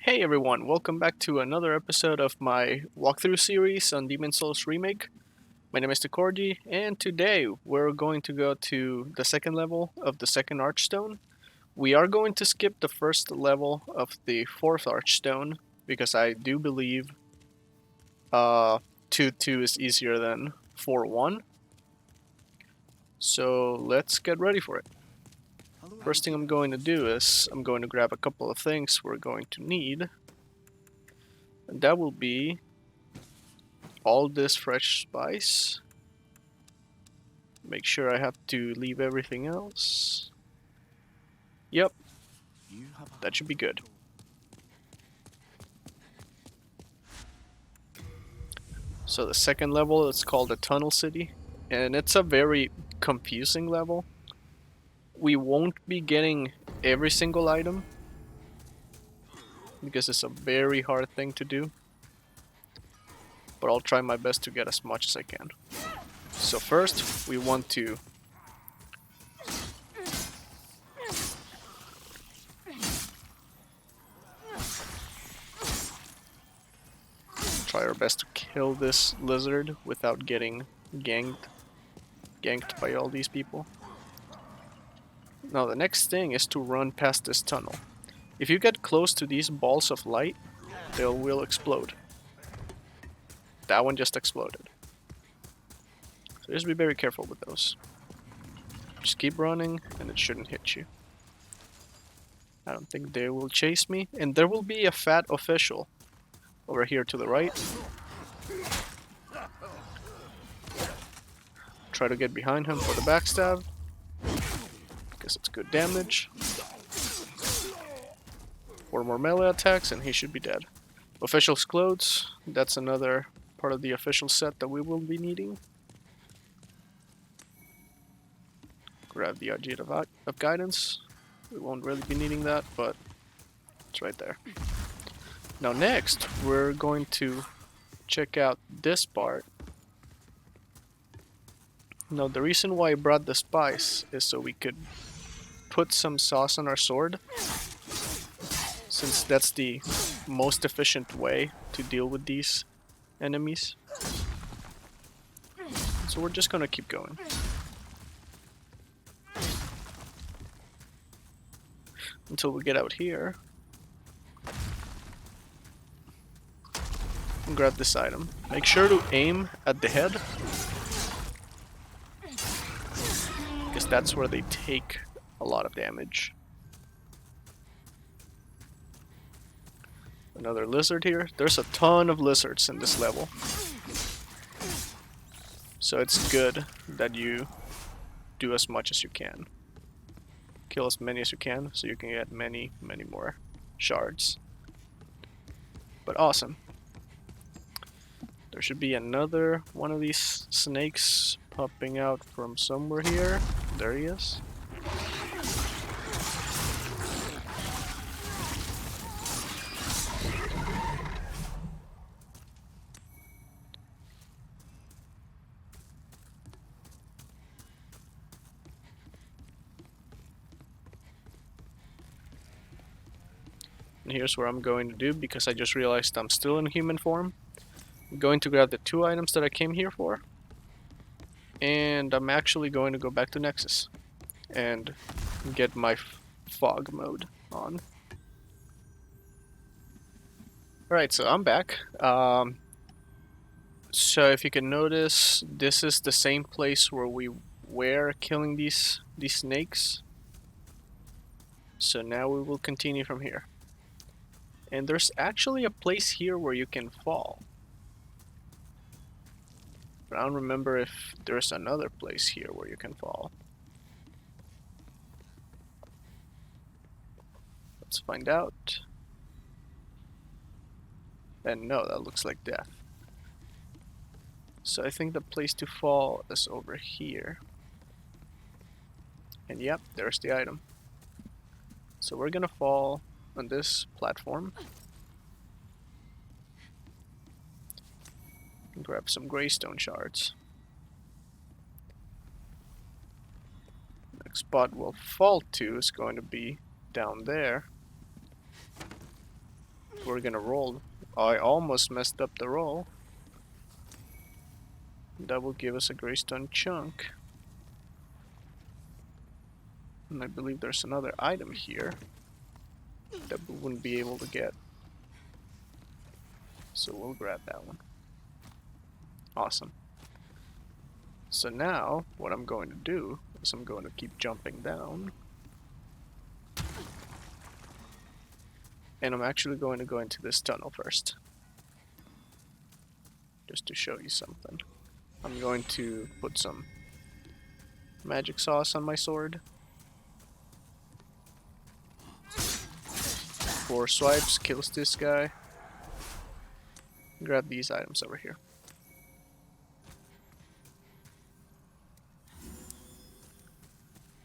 Hey everyone, welcome back to another episode of my walkthrough series on Demon Souls Remake. My name is Takordi, and today we're going to go to the second level of the second Archstone. We are going to skip the first level of the fourth Archstone, because I do believe uh, 2-2 is easier than 4-1. So let's get ready for it. First thing I'm going to do is I'm going to grab a couple of things we're going to need. And that will be all this fresh spice. Make sure I have to leave everything else. Yep, that should be good. So the second level is called the Tunnel City, and it's a very confusing level. We won't be getting every single item, because it's a very hard thing to do. But I'll try my best to get as much as I can. So first, we want to try our best to kill this lizard without getting ganked by all these people. Now the next thing is to run past this tunnel. If you get close to these balls of light, they will explode. That one just exploded. So just be very careful with those. Just keep running and it shouldn't hit you. I don't think they will chase me. And there will be a fat official over here to the right. Try to get behind him for the backstab, because it's good damage. 4 more melee attacks and he should be dead. Official's clothes, that's another part of the official set that we will be needing. Grab the Ajit of Guidance. We won't really be needing that, but it's right there. Now next, we're going to check out this part. Now the reason why I brought the spice is so we could put some sauce on our sword, since that's the most efficient way to deal with these enemies. So we're just gonna keep going. Until we get out here. And grab this item. Make sure to aim at the head, because that's where they take a lot of damage. Another lizard here. There's a ton of lizards in this level. So it's good that you do as much as you can. Kill as many as you can so you can get many more shards. But awesome. There should be another one of these snakes popping out from somewhere here. There he is. And here's what I'm going to do, because I just realized I'm still in human form. I'm going to grab the 2 items that I came here for. And I'm actually going to go back to Nexus and get my fog mode on. Alright, so I'm back. So if you can notice, this is the same place where we were killing these snakes. So now we will continue from here. And there's actually a place here where you can fall. But I don't remember if there's another place here where you can fall. Let's find out. And no, that looks like death. So I think the place to fall is over here. And yep, there's the item. So we're gonna fall on this platform. And grab some greystone shards. Next spot we'll fall to is going to be down there. we're gonna roll. I almost messed up the roll. That will give us a greystone chunk. And I believe there's another item here that we wouldn't be able to get. So we'll grab that one. Awesome. So now, what I'm going to do is I'm going to keep jumping down. And I'm actually going to go into this tunnel first. Just to show you something. I'm going to put some magic sauce on my sword. 4 swipes kills this guy. Grab these items over here.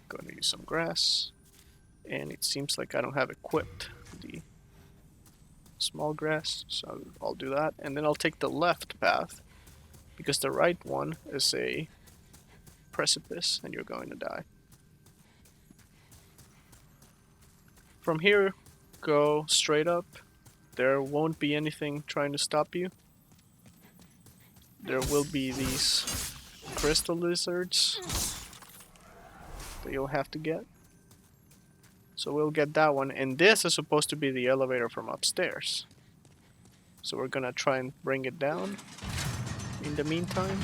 Going to use some grass. And it seems like I don't have equipped the small grass, so I'll do that. And then I'll take the left path, because the right one is a precipice and you're going to die. From here, go straight up. There won't be anything trying to stop you. There will be these crystal lizards that you'll have to get. So we'll get that one, and this is supposed to be the elevator from upstairs. So we're gonna try and bring it down in the meantime.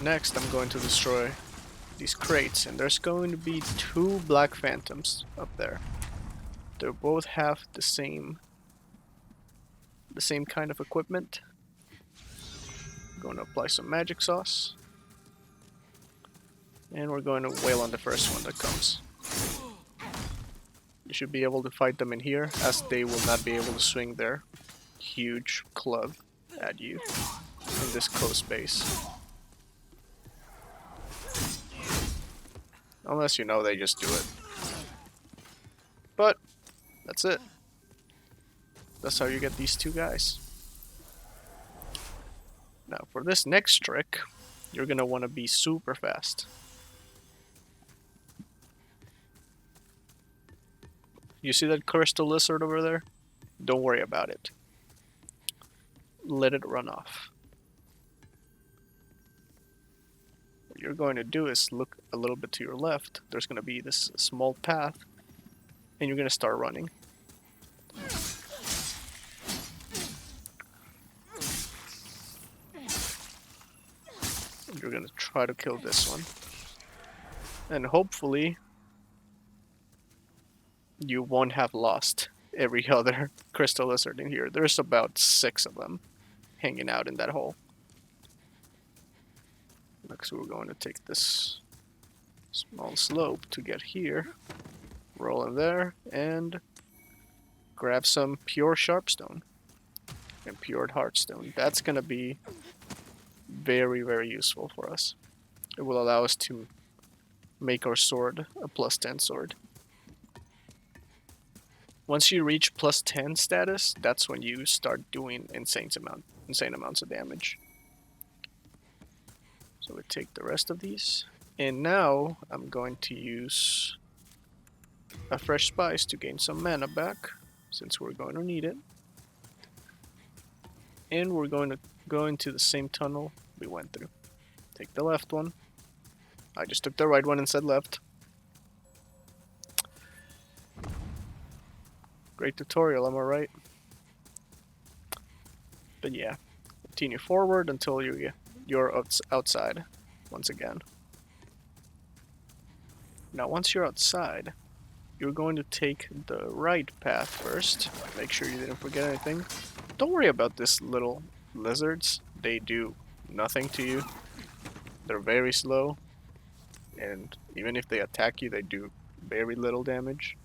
Next, I'm going to destroy these crates, and there's going to be 2 black phantoms up there. They both have the same kind of equipment. Going to apply some magic sauce. And we're going to wail on the first one that comes. You should be able to fight them in here, as they will not be able to swing their huge club at you in this close space. Unless you know they just do it. But that's it. That's how you get these 2 guys. Now for this next trick, you're gonna want to be super fast. You see that crystal lizard over there? Don't worry about it. Let it run off. What you're going to do is look a little bit to your left. There's going to be this small path, and you're going to start running. You're going to try to kill this one. And hopefully you won't have lost every other crystal lizard in here. There's about 6 of them hanging out in that hole. Next we're going to take this small slope to get here. Roll in there and grab some pure sharpstone and pure heartstone. That's going to be very, very useful for us. It will allow us to make our sword a +10 sword. Once you reach +10 status, that's when you start doing insane amounts of damage. So we take the rest of these, and now I'm going to use a fresh spice to gain some mana back, since we're going to need it. And we're going to go into the same tunnel we went through. Take the left one. I just took the right one and said left. Great tutorial, am I right? But yeah, continue forward until you're outside once again. Now once you're outside, you're going to take the right path first. Make sure you didn't forget anything. Don't worry about these little lizards. They do nothing to you. They're very slow, and even if they attack you, they do very little damage.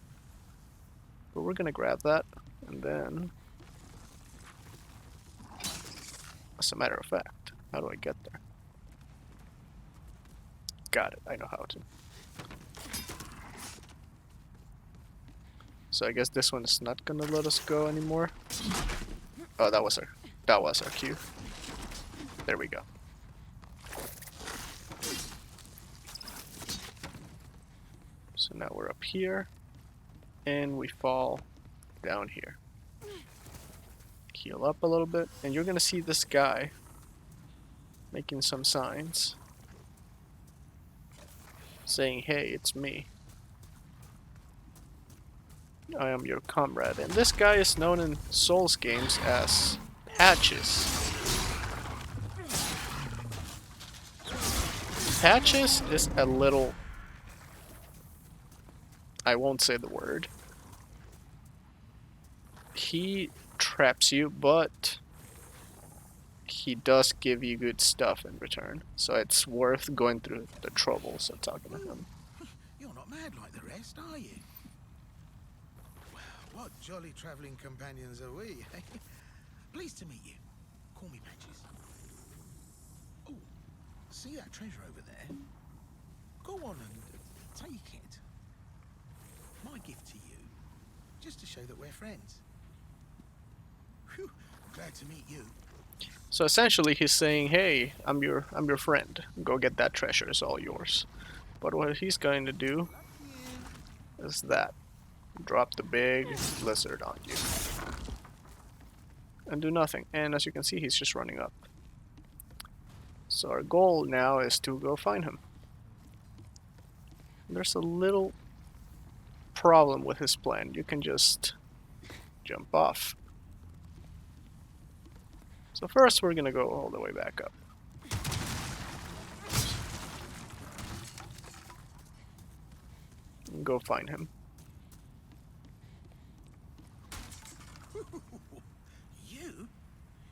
But we're gonna grab that, and then, as a matter of fact, how do I get there? Got it, I know how to. So I guess this one is not gonna let us go anymore. Oh, that was our cue. There we go. So now we're up here, and we fall down here. Heal up a little bit, and you're gonna see this guy making some signs, saying, "Hey, it's me. I am your comrade." And this guy is known in Souls games as Patches. Patches is a little... I won't say the word. He traps you, but he does give you good stuff in return. So it's worth going through the troubles of talking to him. You're not mad like the rest, are you? Well, what jolly travelling companions are we, eh? Pleased to meet you. Call me Patches. Oh, see that treasure over there? Go on and take it. My gift to you, just to show that we're friends. Whew, glad to meet you. So essentially he's saying, hey, I'm your friend. Go get that treasure, it's all yours. But what he's going to do is that. Drop the big lizard on you. And do nothing. And as you can see, he's just running up. So our goal now is to go find him. There's a little problem with his plan. You can just jump off. So first we're gonna go all the way back up. And go find him.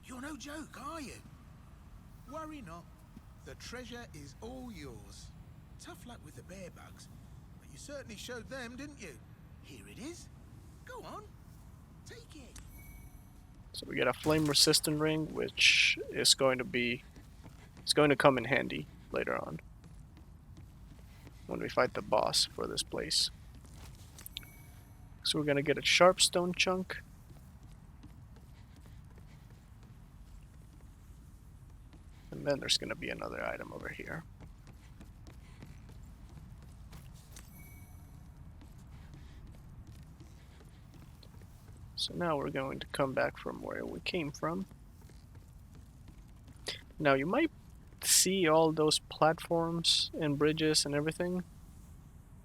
You're no joke, are you? Worry not. The treasure is all yours. Tough luck with the bear bugs, but you certainly showed them, didn't you? Here it is. Go on, take it. So we get a flame resistant ring, which is going to come in handy later on when we fight the boss for this place. So we're gonna get a sharp stone chunk. And then there's gonna be another item over here. So now we're going to come back from where we came from. Now you might see all those platforms and bridges and everything.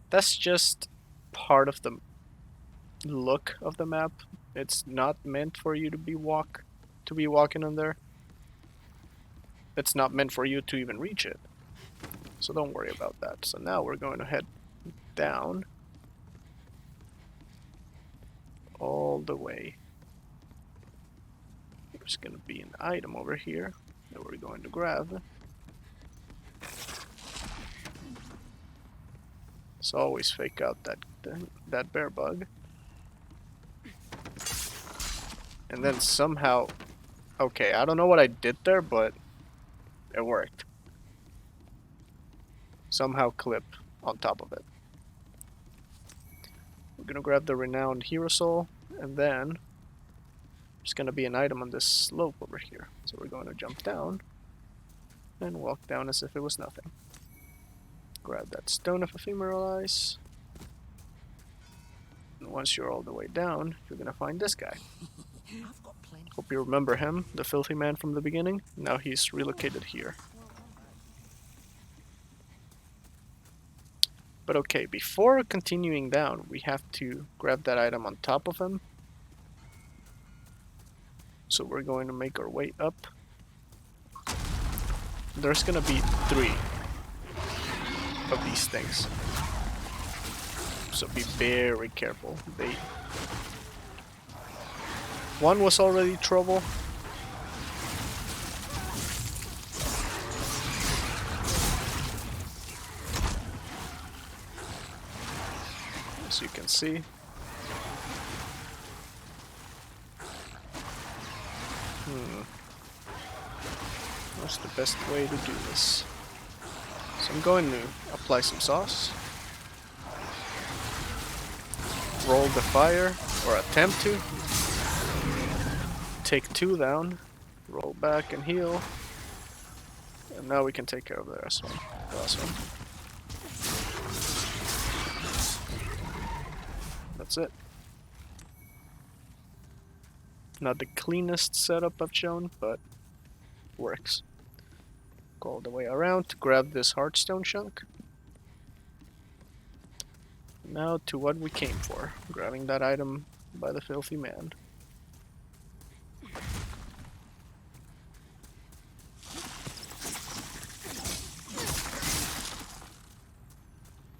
That's just part of the look of the map. It's not meant for you to be walking on there. It's not meant for you to even reach it. So don't worry about that. So now we're going to head down all the way. There's going to be an item over here that we're going to grab. So always fake out that bear bug. And then somehow, okay, I don't know what I did there, but it worked. Somehow clip on top of it. We're gonna grab the renowned hero soul, and then there's gonna be an item on this slope over here. So we're going to jump down and walk down as if it was nothing. Grab that stone of ephemeral eyes. And once you're all the way down, you're gonna find this guy. Hope you remember him, the filthy man from the beginning. Now he's relocated here. But okay, before continuing down, we have to grab that item on top of him. So we're going to make our way up. There's gonna be 3 of these things. So be very careful. One was already trouble. As you can see. What's the best way to do this? So I'm going to apply some sauce. Roll the fire, or attempt to. Take 2 down. Roll back and heal. And now we can take care of the last one. that's it. Not the cleanest setup I've shown, but works. Go all the way around to grab this hardstone chunk. Now to what we came for, grabbing that item by the filthy man.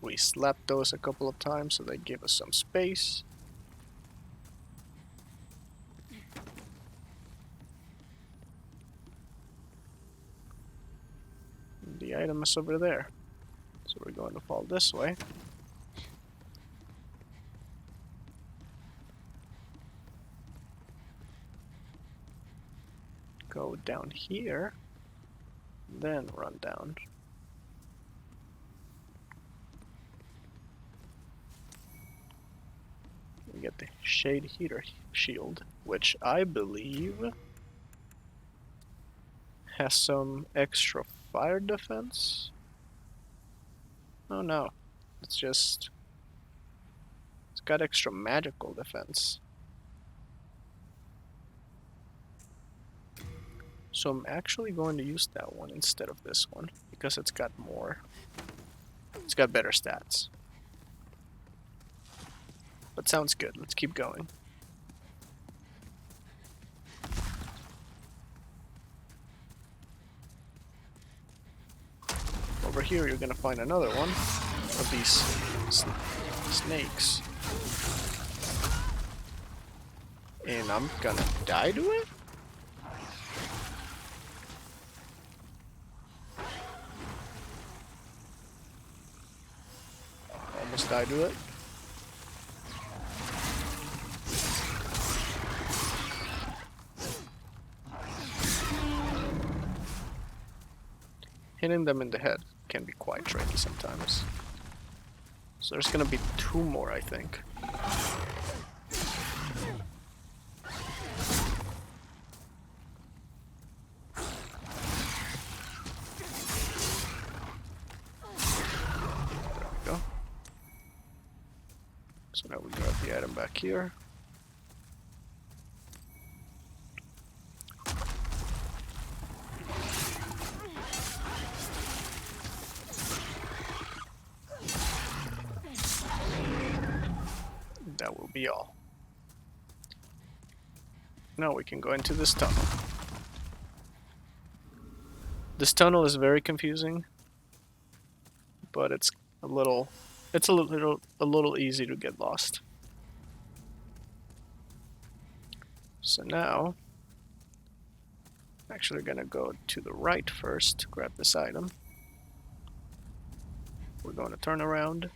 We slapped those a couple of times so they give us some space. The item is over there. So we're going to fall this way. Go down here, then run down. We get the Shade Heater Shield, which I believe has some extra fire defense. Oh no, it's got extra magical defense. So I'm actually going to use that one instead of this one, because it's got better stats. But sounds good, let's keep going. Over here you're gonna find another one of these snakes. And I'm gonna die to it? Almost died to it. Hitting them in the head can be quite tricky sometimes. So there's gonna be 2 more, I think. There we go. So now we grab the item back here. That will be all. Now we can go into this tunnel. This tunnel is very confusing, but it's a little easy to get lost. So now, I'm actually gonna go to the right first to grab this item. We're going to turn around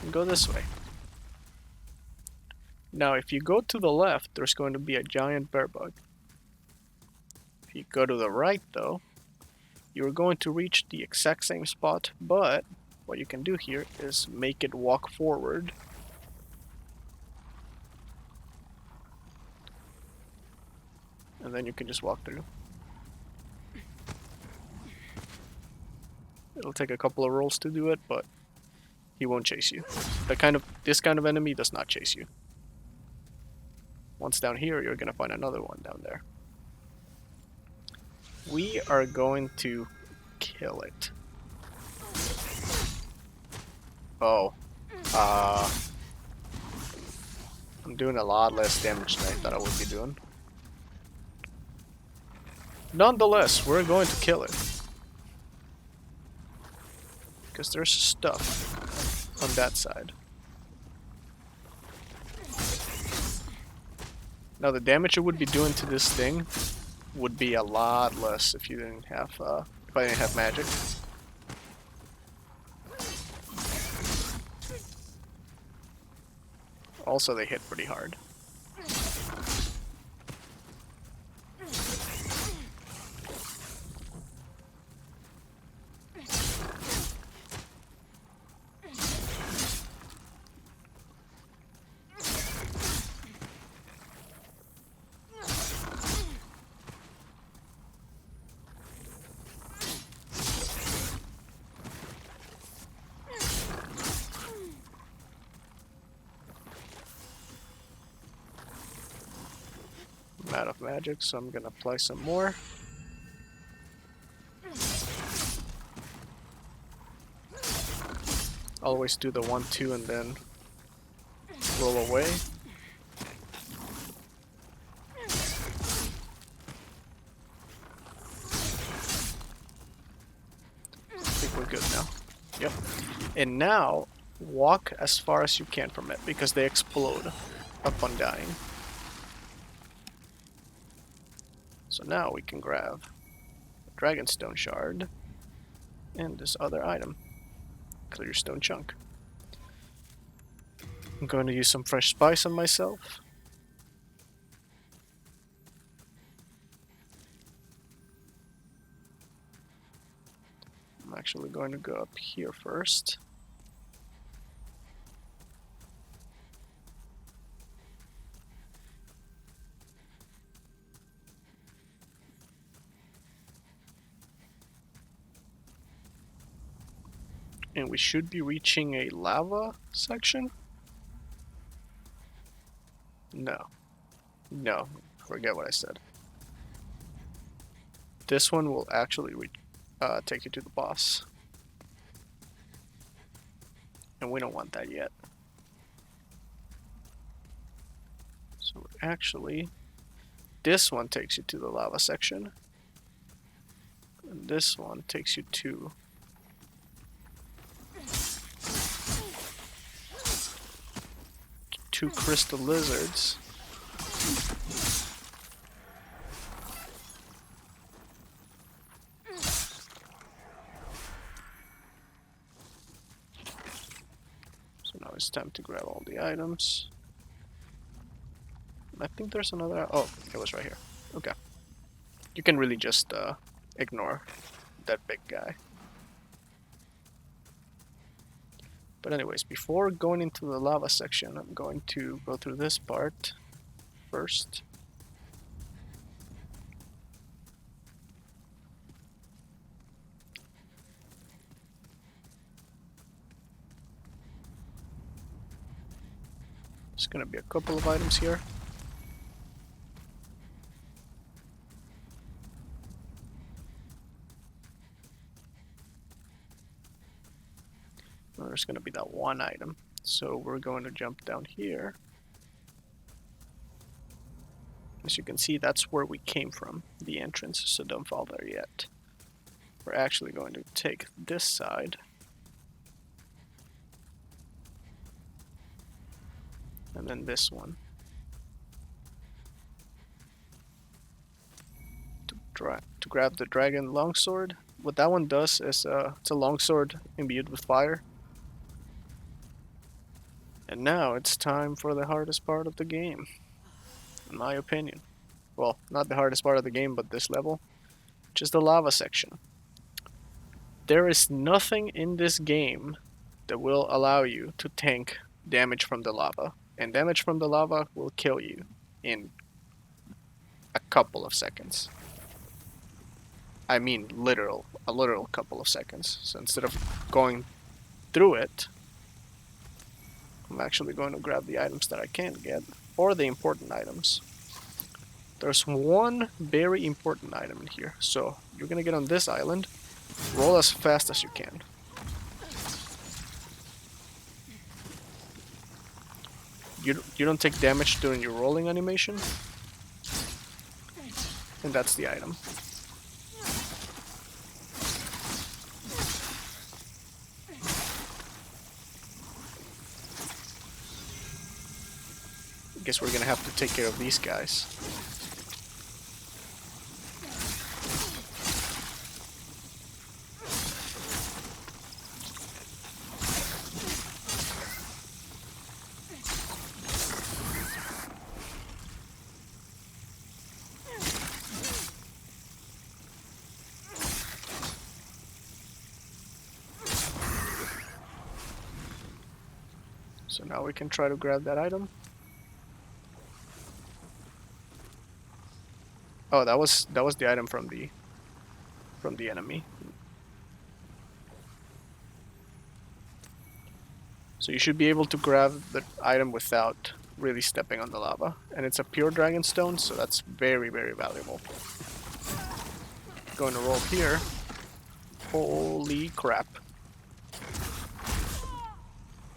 and go this way. Now, if you go to the left, there's going to be a giant bear bug. If you go to the right, though, you're going to reach the exact same spot, but what you can do here is make it walk forward. And then you can just walk through. It'll take a couple of rolls to do it, but he won't chase you. This kind of enemy does not chase you. Once down here, you're gonna find another one down there. We are going to kill it. Oh. I'm doing a lot less damage than I thought I would be doing. Nonetheless, we're going to kill it. Because there's stuff on that side. Now the damage it would be doing to this thing would be a lot less if you didn't have if I didn't have magic. Also, they hit pretty hard. magic, so I'm gonna apply some more. Always do the 1, 2, and then roll away. I think we're good now. Yep. And now, walk as far as you can from it, because they explode upon dying. So now we can grab a Dragonstone Shard and this other item, Clear Stone Chunk. I'm going to use some fresh spice on myself. I'm actually going to go up here first. And we should be reaching a lava section? No. No, forget what I said. This one will actually take you to the boss. And we don't want that yet. So actually, this one takes you to the lava section. And this one takes you to two crystal lizards. So now it's time to grab all the items. I think there's another. Oh, it was right here. Okay. You can really just ignore that big guy. But anyways, before going into the lava section, I'm going to go through this part first. There's gonna be a couple of items here. There's gonna be that one item. So we're going to jump down here. As you can see, that's where we came from, the entrance, so don't fall there yet. We're actually going to take this side. And then this one. To grab the dragon longsword. What that one does is it's a longsword imbued with fire. And now it's time for the hardest part of the game, in my opinion. Well, not the hardest part of the game, but this level, which is the lava section. There is nothing in this game that will allow you to tank damage from the lava. And damage from the lava will kill you in a couple of seconds. I mean a literal couple of seconds. So instead of going through it, I'm actually going to grab the items that I can get, or the important items. There's one very important item in here. So you're gonna get on this island, roll as fast as you can. You don't take damage during your rolling animation, and that's the item. I guess we're gonna have to take care of these guys. So now we can try to grab that item. Oh, that was the item from the enemy. So you should be able to grab the item without really stepping on the lava. And it's a pure dragon stone, so that's very, very valuable. Going to roll here. Holy crap.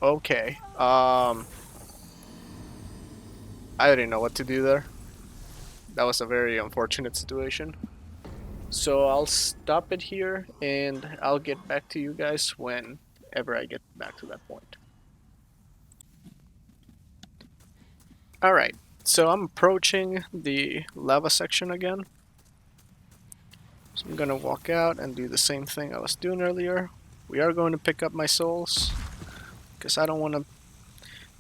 Okay. I didn't know what to do there. That was a very unfortunate situation. So I'll stop it here and I'll get back to you guys whenever I get back to that point. Alright, so I'm approaching the lava section again. So I'm gonna walk out and do the same thing I was doing earlier. We are going to pick up my souls, because I don't want to...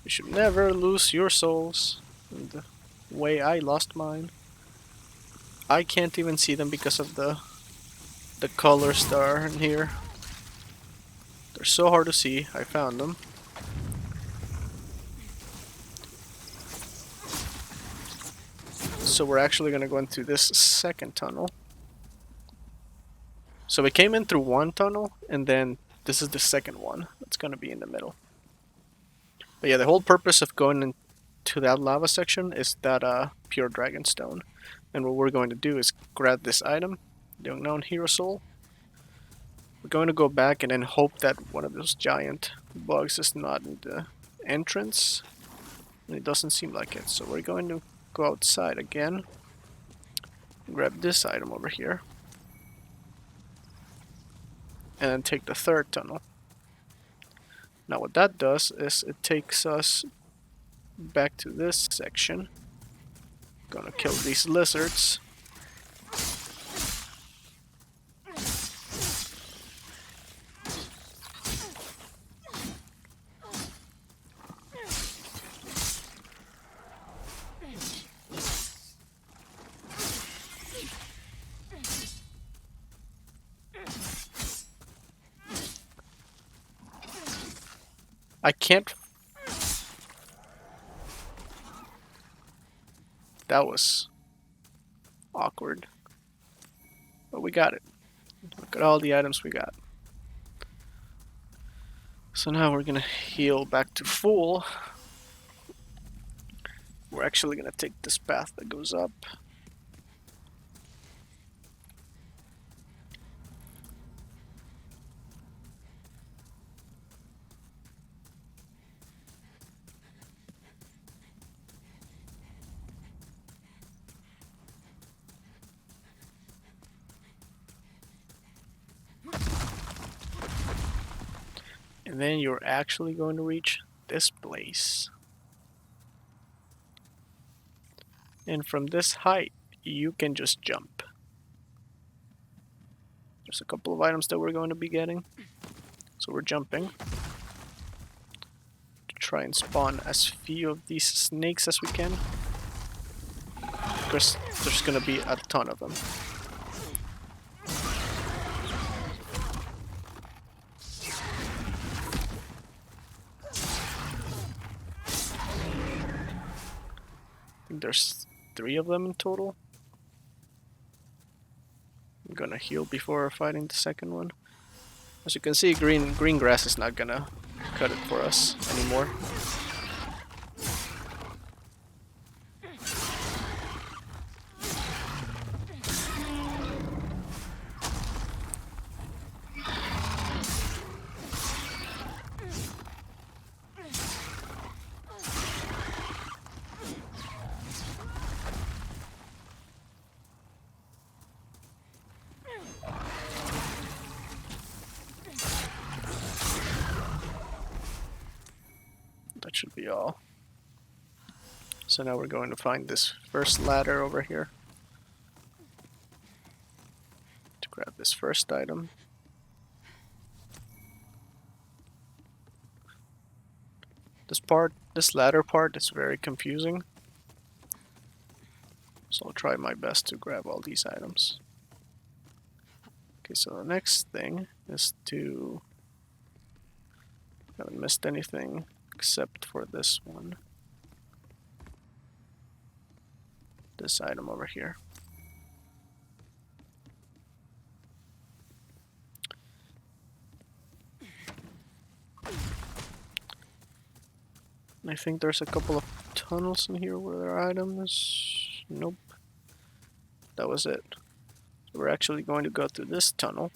You should never lose your souls in the way I lost mine. I can't even see them because of the colors that are in here. They're so hard to see. I found them. So we're actually going to go into this second tunnel. So we came in through one tunnel, and then this is the second one that's going to be in the middle. But yeah, the whole purpose of going into that lava section is that pure dragon stone. And what we're going to do is grab this item, the unknown hero soul. We're going to go back and then hope that one of those giant bugs is not in the entrance. And it doesn't seem like it, so we're going to go outside again. Grab this item over here. And then take the third tunnel. Now what that does is it takes us back to this section. Gonna kill these lizards. I can't... That was awkward. But we got it. Look at all the items we got. So now we're gonna heal back to full. We're actually gonna take this path that goes up. And then you're actually going to reach this place. And from this height, you can just jump. There's a couple of items that we're going to be getting. So we're jumping to try and spawn as few of these snakes as we can. Because there's going to be a ton of them. I think there's 3 of them in total. I'm gonna heal before fighting the second one. As you can see, green grass is not gonna cut it for us anymore. That should be all. So now we're going to find this first ladder over here to grab this first item. This ladder part is very confusing. So I'll try my best to grab all these items. Okay, so the next thing is to... Haven't missed anything except for this one. This item over here. I think there's a couple of tunnels in here where there are items. Nope. That was it. So we're actually going to go through this tunnel.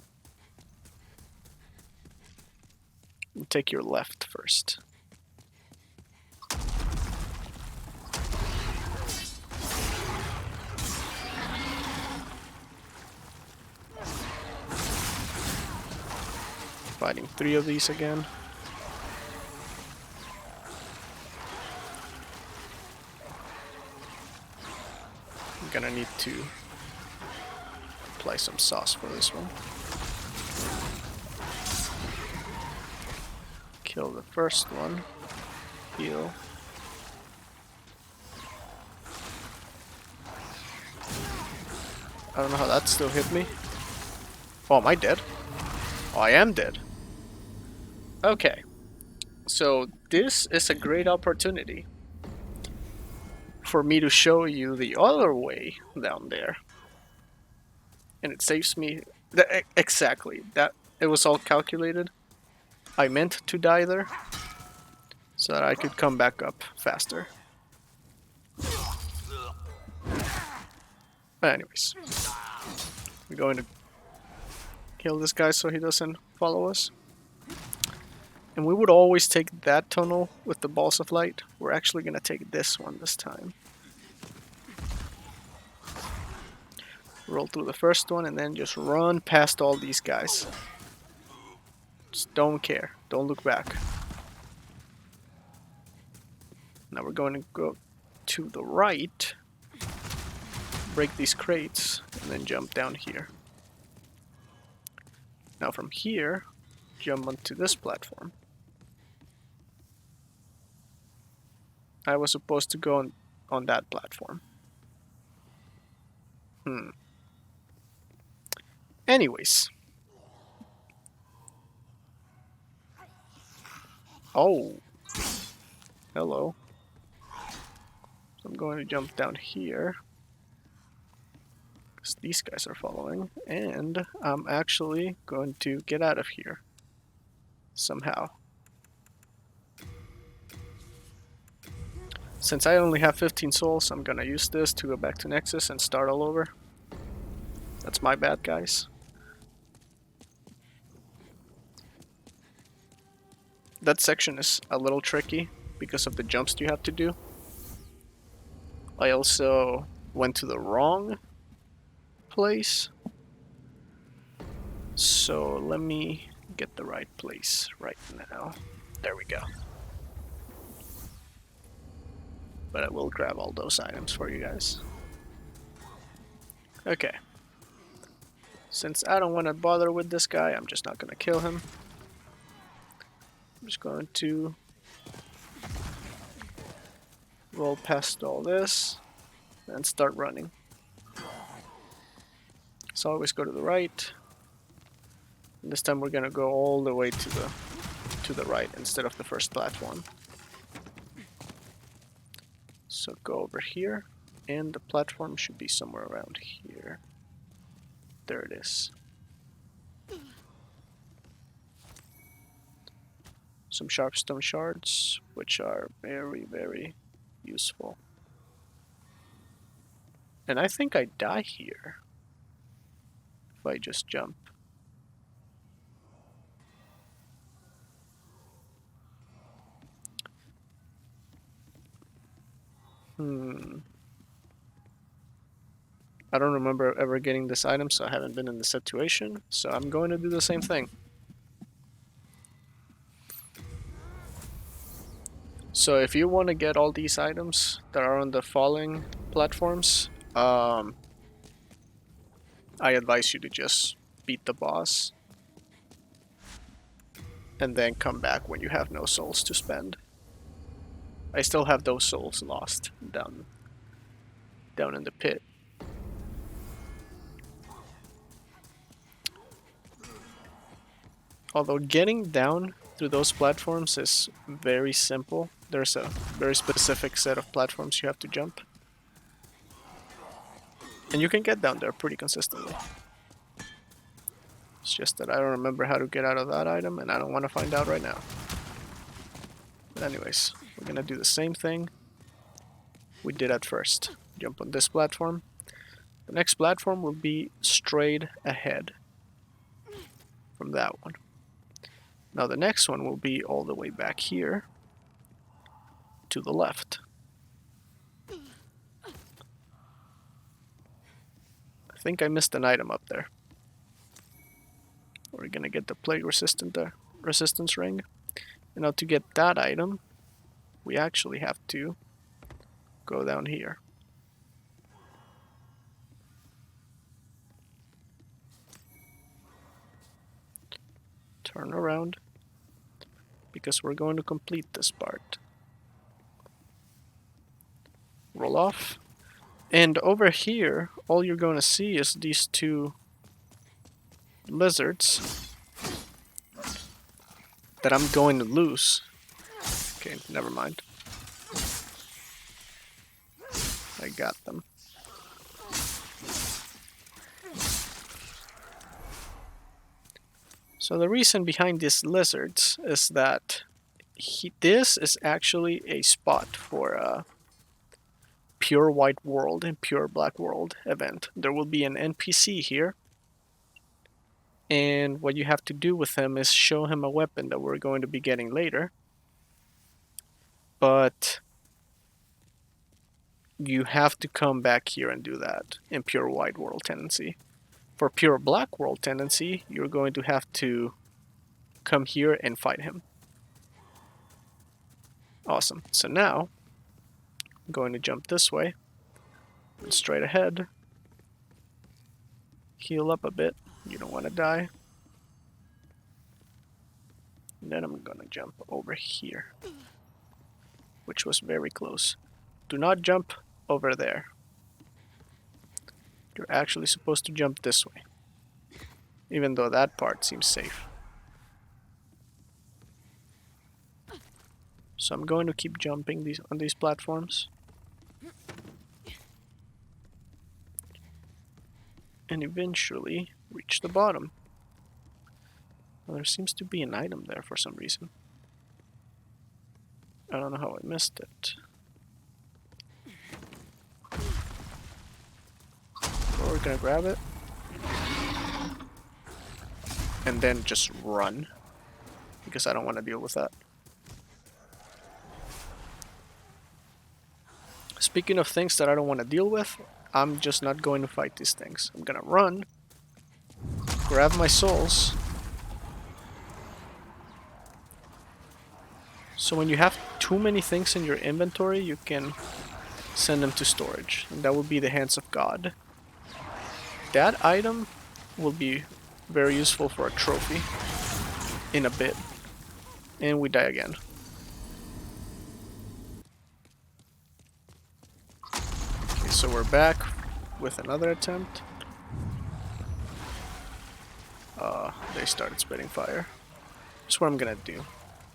And take your left first. Fighting 3 of these again. I'm gonna need to apply some sauce for this one. Kill the first one. Heal. I don't know how that still hit me. Oh, am I dead? Oh, I am dead. Okay. So this is a great opportunity for me to show you the other way down there. And it saves me... exactly. That it was all calculated. I meant to die there so that I could come back up faster. But anyways, we're going to kill this guy so he doesn't follow us. And we would always take that tunnel with the balls of light. We're actually going to take this one this time. Roll through the first one and then just run past all these guys. Just don't care. Don't look back. Now we're going to go to the right. Break these crates and then jump down here. Now from here, jump onto this platform. I was supposed to go on that platform. Anyways. Oh. Hello. So I'm going to jump down here. Because these guys are following. And I'm actually going to get out of here. Somehow. Since I only have 15 souls, I'm gonna use this to go back to Nexus and start all over. That's my bad, guys. That section is a little tricky because of the jumps you have to do. I also went to the wrong place. So let me get the right place right now. There we go. But I will grab all those items for you guys. Okay. Since I don't want to bother with this guy, I'm just not going to kill him. I'm just going to roll past all this and start running. So always go to the right. And this time we're going to go all the way to the right instead of the first platform. So go over here, and the platform should be somewhere around here. There it is. Some sharpstone shards, which are very, very useful. And I think I die here if I just jump. I don't remember ever getting this item, so I haven't been in the situation. So I'm going to do the same thing. So if you want to get all these items that are on the falling platforms, I advise you to just beat the boss. And then come back when you have no souls to spend. I still have those souls lost down in the pit. Although getting down through those platforms is very simple. There's a very specific set of platforms you have to jump. And you can get down there pretty consistently. It's just that I don't remember how to get out of that item, and I don't want to find out right now. But anyways, We're gonna do the same thing we did at first. Jump on this platform. The next platform will be straight ahead from that one. Now the next one will be all the way back here to the left. I think I missed an item up there. We're gonna get the plague resistance ring. And now to get that item, we actually have to go down here. Turn around, because we're going to complete this part. Roll off. And over here, all you're going to see is these two lizards that I'm going to lose. Okay, never mind. I got them. So the reason behind these lizards is that this is actually a spot for a pure white world and pure black world event. There will be an NPC here, and what you have to do with him is show him a weapon that we're going to be getting later. But you have to come back here and do that in pure white world tendency. For pure black world tendency, you're going to have to come here and fight him. Awesome. So now, I'm going to jump this way, and straight ahead, heal up a bit, you don't want to die. And then I'm gonna jump over here, which was very close. Do not jump over there. You're actually supposed to jump this way, even though that part seems safe. So I'm going to keep jumping on these platforms. And eventually reach the bottom. Well, there seems to be an item there for some reason. I don't know how I missed it. So we're gonna grab it. And then just run. Because I don't want to deal with that. Speaking of things that I don't want to deal with, I'm just not going to fight these things. I'm gonna run, grab my souls. So when you have too many things in your inventory, you can send them to storage. And that will be the Hands of God. That item will be very useful for a trophy in a bit. And we die again. Okay, so we're back with another attempt. They started spitting fire. That's what I'm gonna do.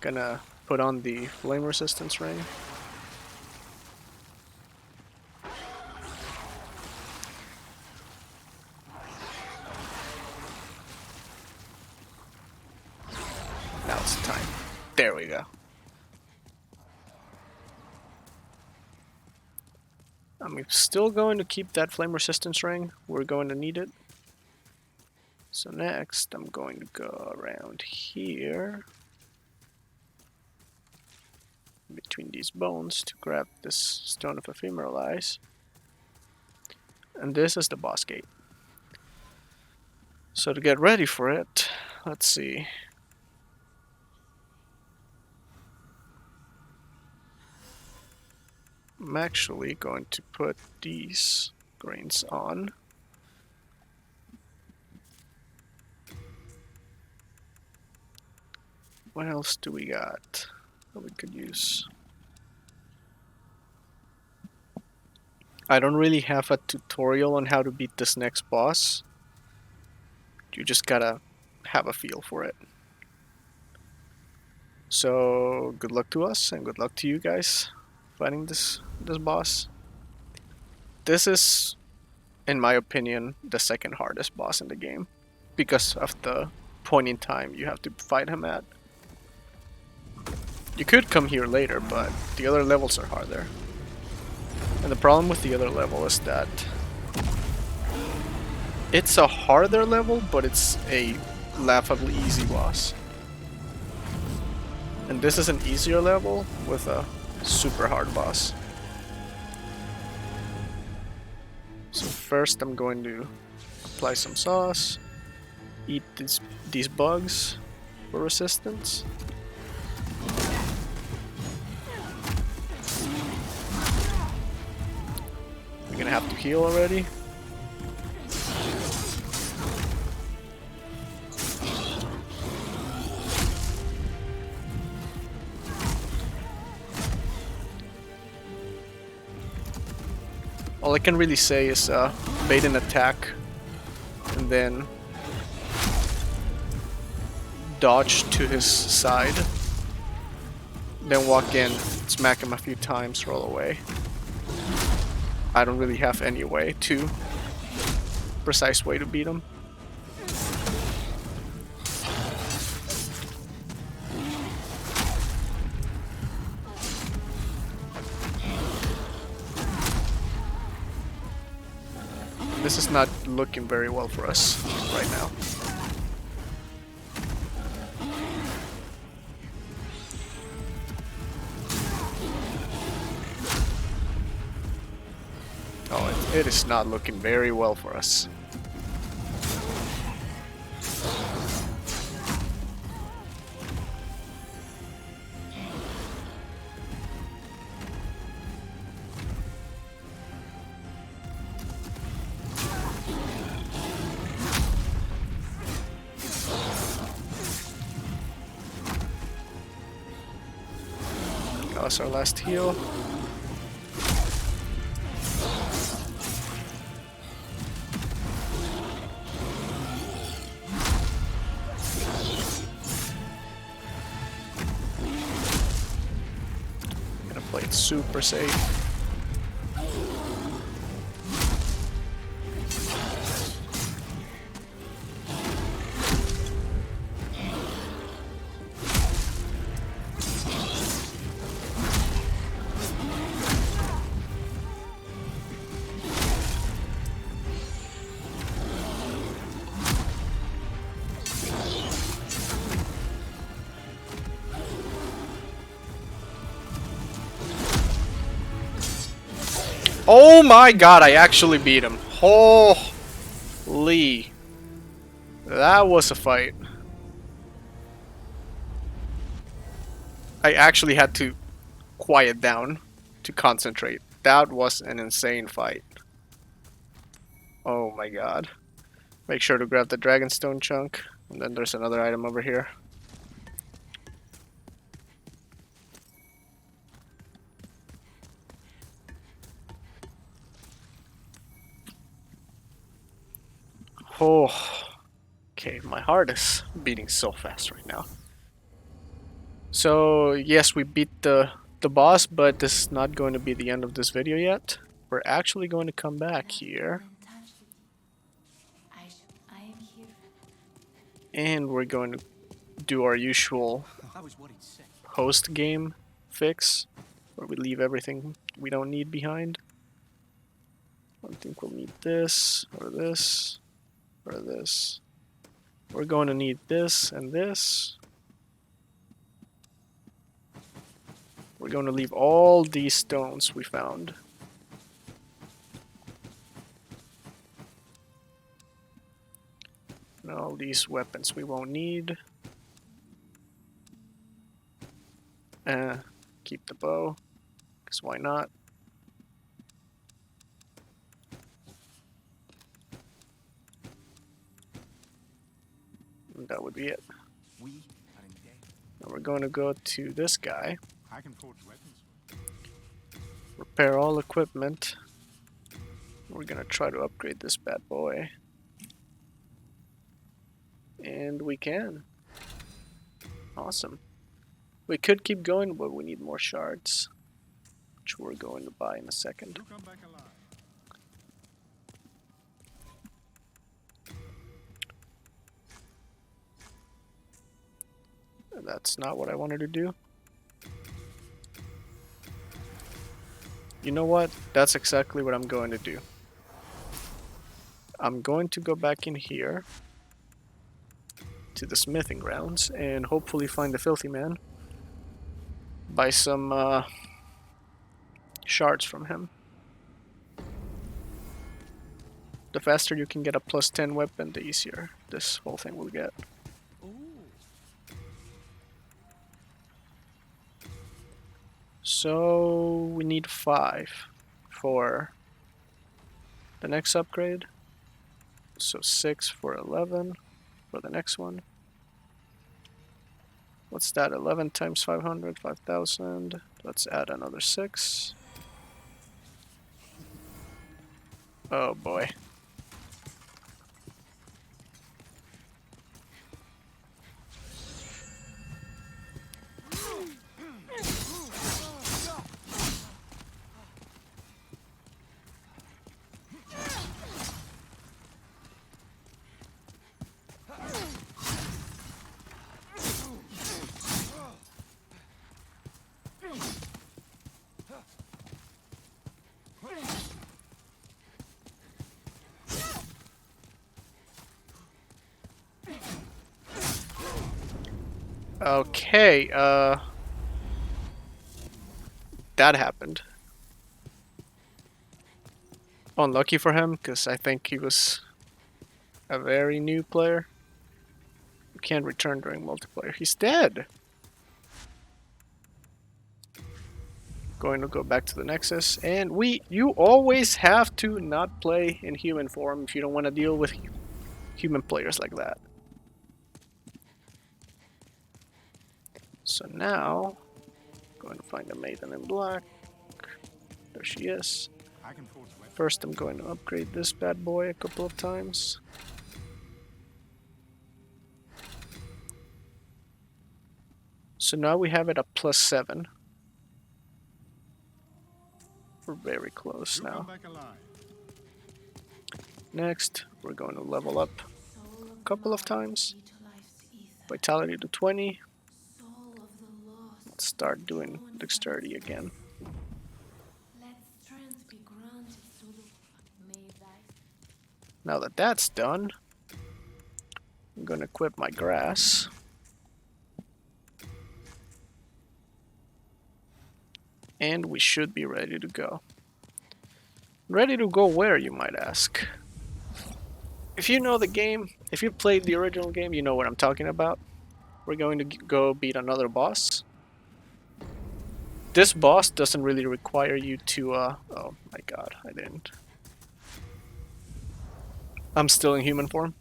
Gonna put on the flame resistance ring. Now it's time. There we go. I'm still going to keep that flame resistance ring. We're going to need it. So next, I'm going to go around here between these bones to grab this Stone of Ephemeral Eyes. And this is the boss gate. So to get ready for it, let's see. I'm actually going to put these grains on. What else do we got that we could use? I don't really have a tutorial on how to beat this next boss. You just gotta have a feel for it. So good luck to us and good luck to you guys fighting this boss. This is, in my opinion, the second hardest boss in the game because of the point in time you have to fight him at. You could come here later, but the other levels are harder. And the problem with the other level is that it's a harder level, but it's a laughably easy boss. And this is an easier level with a super hard boss. So first I'm going to apply some sauce, eat these bugs for resistance. We're gonna have to heal already. All I can really say is bait an attack and then dodge to his side. Then walk in, smack him a few times, roll away. I don't really have any way to precise way to beat him. This is not looking very well for us right now. Oh, it is not looking very well for us. That was our last heal. Gonna play it super safe. Oh my god, I actually beat him. Holy. That was a fight. I actually had to quiet down to concentrate. That was an insane fight. Oh my god. Make sure to grab the Dragonstone chunk. And then there's another item over here. Oh. Okay, my heart is beating so fast right now. So, yes, we beat the boss, but this is not going to be the end of this video yet. We're actually going to come back here. And we're going to do our usual post-game fix, where we leave everything we don't need behind. I think we'll need this, or this, or this. We're going to need this and this. We're going to leave all these stones we found. And all these weapons we won't need. Keep the bow, because why not? And that would be it. Now we're going to go to this guy. Repair all equipment. We're going to try to upgrade this bad boy. And we can. Awesome. We could keep going, but we need more shards, which we're going to buy in a second. That's not what I wanted to do. You know what? That's exactly what I'm going to do. I'm going to go back in here to the smithing grounds and hopefully find the filthy man. Buy some shards from him. The faster you can get a +10 weapon, the easier this whole thing will get. So we need 5 for the next upgrade. So 6 for 11 for the next one. What's that? 11 times 500, 5,000. Let's add another 6. Oh boy. Okay, that happened. Unlucky for him, because I think he was a very new player. You can't return during multiplayer. He's dead! Going to go back to the Nexus, and you always have to not play in human form if you don't want to deal with human players like that. So now, going to find the Maiden in Black. There she is. First I'm going to upgrade this bad boy a couple of times. So now we have it at +7. We're very close now. Next, we're going to level up a couple of times. Vitality to 20. Let's start doing dexterity again. Now that that's done, I'm going to equip my grass. And we should be ready to go. Ready to go where, you might ask? If you know the game, if you played the original game, you know what I'm talking about. We're going to go beat another boss. This boss doesn't really require you to, oh my god, I didn't. I'm still in human form.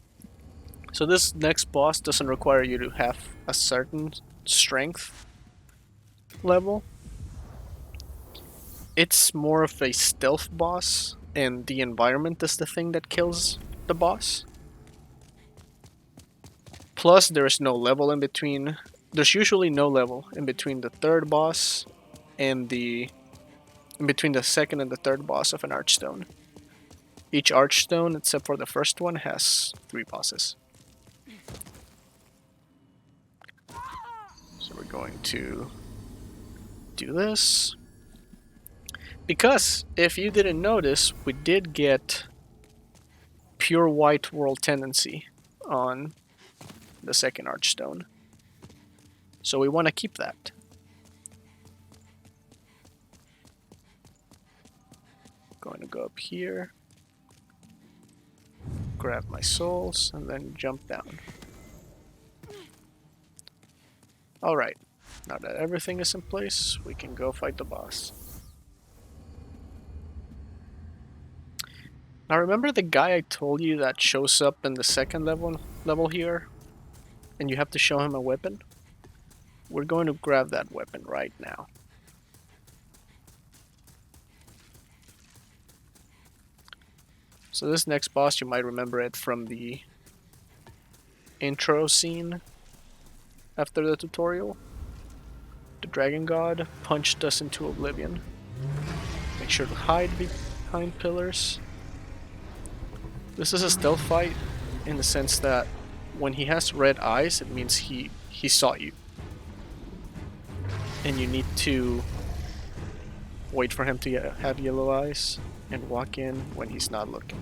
So this next boss doesn't require you to have a certain strength level. It's more of a stealth boss, and the environment is the thing that kills the boss. Plus, there is no level in between. There's usually no level in between the third boss and in between the second and the third boss of an archstone. Each archstone, except for the first one, has 3 bosses. So we're going to do this. Because, if you didn't notice, we did get pure white world tendency on the second archstone. So we want to keep that. Going to go up here, grab my souls, and then jump down. Alright, now that everything is in place, we can go fight the boss. Now remember the guy I told you that shows up in the second level here? And you have to show him a weapon? We're going to grab that weapon right now. So this next boss, you might remember it from the intro scene after the tutorial. The dragon god punched us into oblivion. Make sure to hide behind pillars. This is a stealth fight in the sense that when he has red eyes, it means he saw you. And you need to wait for him to have yellow eyes, and walk in when he's not looking.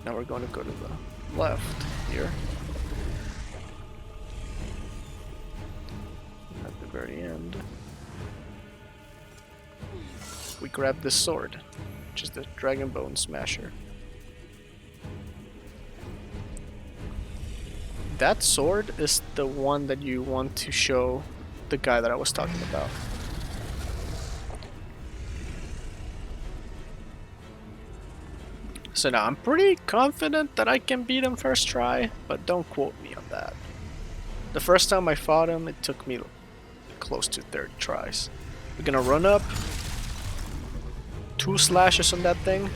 Now we're going to go to the left here. At the very end, we grab this sword, which is the Dragon Bone Smasher. That sword is the one that you want to show the guy that I was talking about. So now I'm pretty confident that I can beat him first try, but don't quote me on that. The first time I fought him, it took me close to 30 tries. We're gonna run up, 2 slashes on that thing,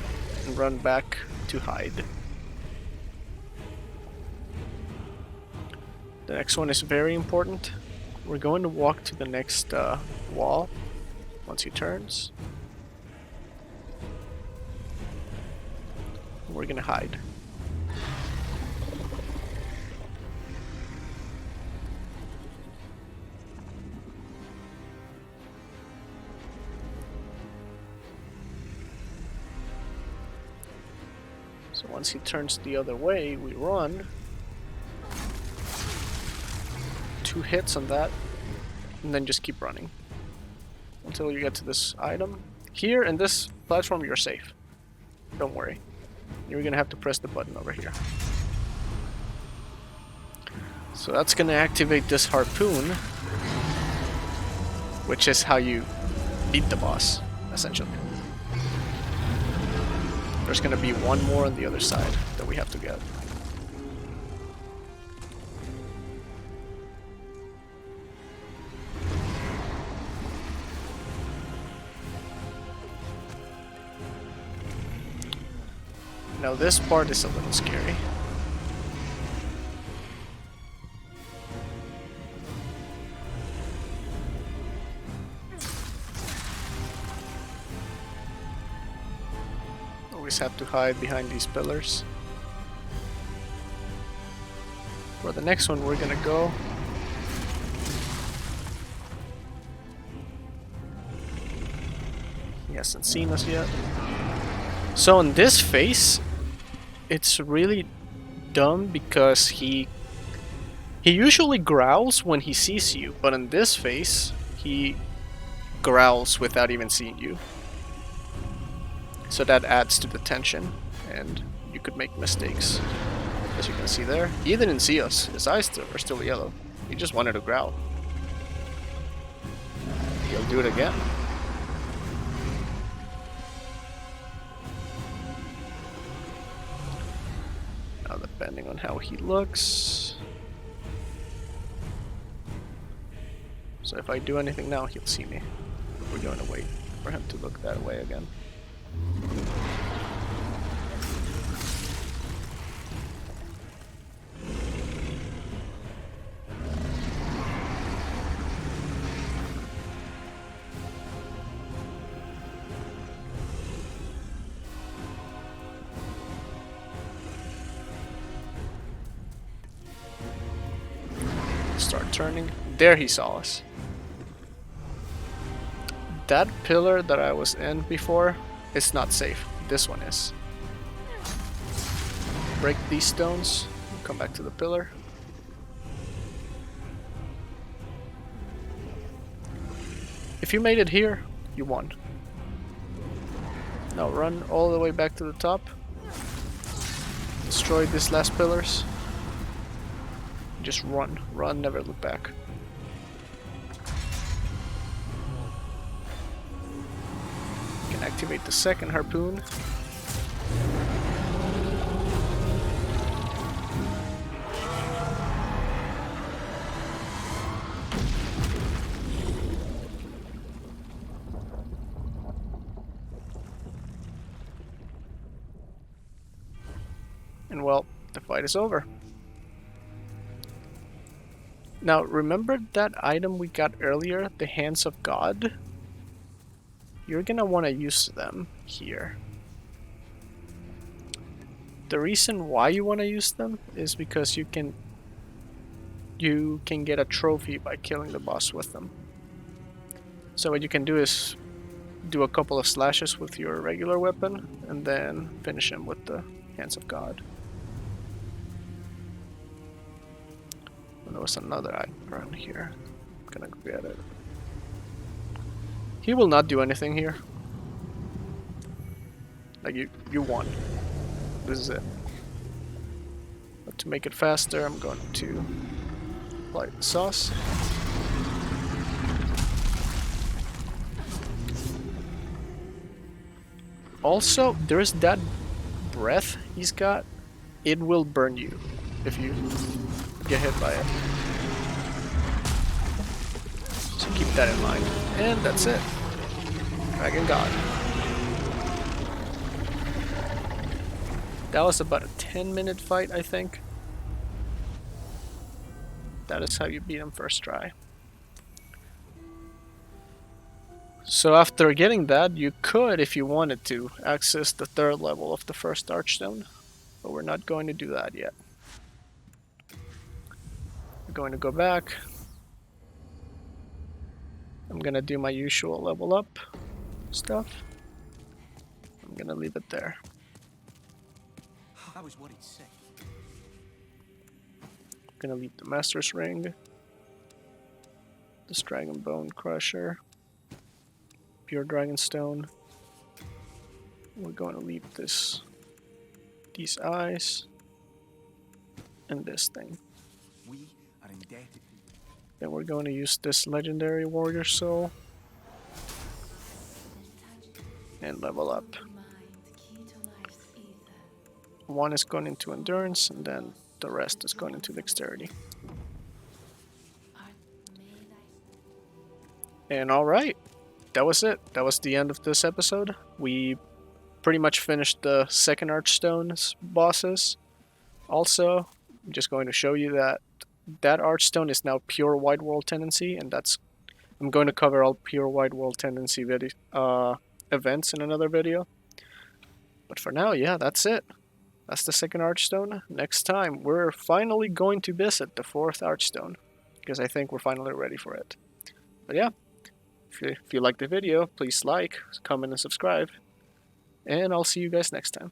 and run back to hide. The next one is very important. We're going to walk to the next wall once he turns. We're gonna hide. So once he turns the other way, we run. 2 hits on that, and then just keep running until you get to this item. Here in this platform, you're safe. Don't worry. You're gonna have to press the button over here. So that's gonna activate this harpoon, which is how you beat the boss, essentially. There's gonna be one more on the other side that we have to get. Now this part is a little scary. Always have to hide behind these pillars. For the next one we're gonna go. He hasn't seen us yet. So in this phase, it's really dumb because he usually growls when he sees you, but in this phase, he growls without even seeing you. So that adds to the tension, and you could make mistakes. As you can see there, he didn't see us. His eyes are still yellow. He just wanted to growl. He'll do it again. Now depending on how he looks. So if I do anything now, he'll see me. We're going to wait for him to look that way again. Start turning. There he saw us. That pillar that I was in before is not safe. This one is. Break these stones. Come back to the pillar. If you made it here, you won. Now run all the way back to the top. Destroy these last pillars. Just run. Run, never look back. You can activate the second harpoon. And well, the fight is over. Now, remember that item we got earlier, the Hands of God? You're gonna want to use them here. The reason why you want to use them is because you can get a trophy by killing the boss with them. So what you can do is do a couple of slashes with your regular weapon, and then finish him with the Hands of God. And there was another item around here. I'm gonna go get it. He will not do anything here. Like, you won. This is it. But to make it faster, I'm going to apply the sauce. Also, there's that breath he's got. It will burn you if you get hit by it. So keep that in mind. And that's it. Dragon God. That was about a 10-minute fight, I think. That is how you beat him first try. So after getting that, you could, if you wanted to, access the 3rd level of the first Archstone. But we're not going to do that yet. We're going to go back. I'm gonna do my usual level up stuff. I'm gonna leave it there. That was what it said. I'm gonna leave the Master's Ring, this Dragon Bone Crusher, Pure Dragon Stone. We're going to leave these eyes, and this thing. We are indebted to you. Then we're going to use this Legendary Warrior Soul and level up. One is going into Endurance, and then the rest is going into Dexterity. And alright, that was it. That was the end of this episode. We pretty much finished the 2nd Archstone's bosses. Also, I'm just going to show you that that Archstone is now pure Wide World Tendency, and I'm going to cover all pure Wide World Tendency events in another video. But for now, yeah, that's it. That's the 2nd Archstone. Next time, we're finally going to visit the 4th Archstone, because I think we're finally ready for it. But yeah, if you like the video, please like, comment, and subscribe. And I'll see you guys next time.